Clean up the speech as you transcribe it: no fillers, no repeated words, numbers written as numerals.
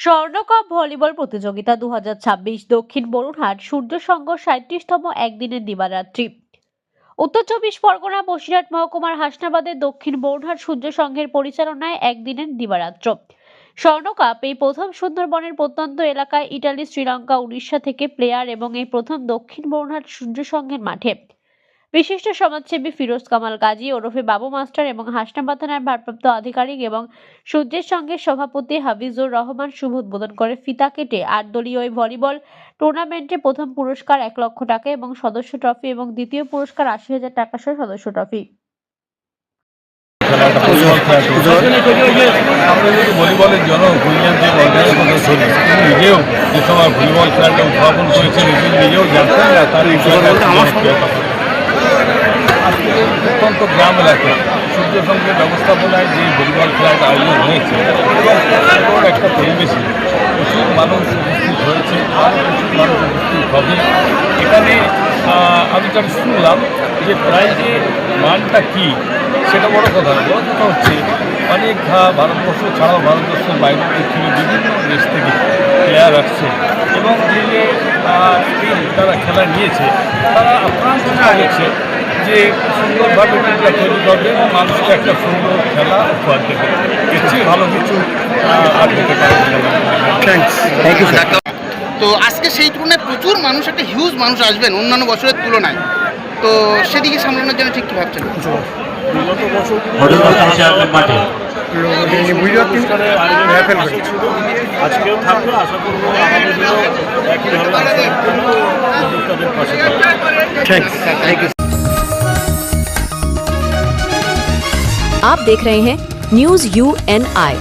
স্বর্ণকাপ volleyball প্রতিযোগিতা 2026 দক্ষিণ বরুণহাট সূর্য সংঘ 37তম একদিনের দিবারাত্রি। উত্তর 24 পরগনা বসিরহাট মহকুমার হাসনাবাদের দক্ষিণ বরুণহাট সূর্য সংঘের পরিচালনায় একদিনের দিবারাত্র স্বর্ণকাপ এই প্রথম সুন্দরবনের প্রত্যন্ত এলাকায় ইটালি, শ্রীলঙ্কা, উড়িষ্যা থেকে প্লেয়ার এবং এই প্রথম দক্ষিণ বরুণহাট সূর্য সংঘের মাঠে বিশিষ্ট সমাজসেবী ফিরোজ কামাল গাজী ওরফে বাবু মাস্টার এবং হাসনাবাদ থানার ভারপ্রাপ্ত আধিকারিক এবং সূর্যের সঙ্গে সভাপতি হাফিজুর রহমান শুভ উদ্বোধন করে ফিতা কেটে 8 দলীয় এই ভলিবল টুর্নামেন্টে প্রথম পুরস্কার 1 লক্ষ টাকা এবং সদস্য ট্রফি এবং দ্বিতীয় পুরস্কার 80,000 টাকা সহ সদস্য ট্রফি। ভলিবলের জন্য নিজেও যে সময় ভলিবল খেলাটা উদ্ভাবন করেছেন নিজেও জানতেন না তার আজকে অত্যন্ত গ্রাম এলাকায় সূর্য সংঘের ব্যবস্থাপনায় যে ভলিবল খেলাটা আয়োজন হয়েছে এবং একটা পরিবেশে প্রচুর মানুষ উপস্থিত হয়েছে আরও প্রচুর মানুষ উপস্থিত হবে। এখানে আমি যেটা শুনলাম যে প্রাইজের মানটা কী সেটা বড় কথা হচ্ছে অনেক ভারতবর্ষ ছাড়াও ভারতবর্ষের বাইরে পৃথিবীর বিভিন্ন দেশ থেকে প্লেয়ার আসছে এবং যে তারা খেলা নিয়েছে তারা আপনার চেষ্টা করছে যে সুন্দরভাবে টিমটা তৈরি করবে এবং মানুষকে একটা সুন্দর খেলা উপহার দেবে। এর চেয়ে ভালো কিছু আর দিতে পারে। Thank you sir. তো আজকে সেই তুলনায় প্রচুর মানুষ, একটা হিউজ মানুষ আসবেন অন্যান্য বছরের তুলনায়, তো সেদিকে সামলানোর জন্য ঠিক কী ভাবছেন? বিগত বছর আজকেও থাকবে, আশা করবো একইভাবে পাশে। Thank you. आप देख रहे हैं न्यूज़ UNI।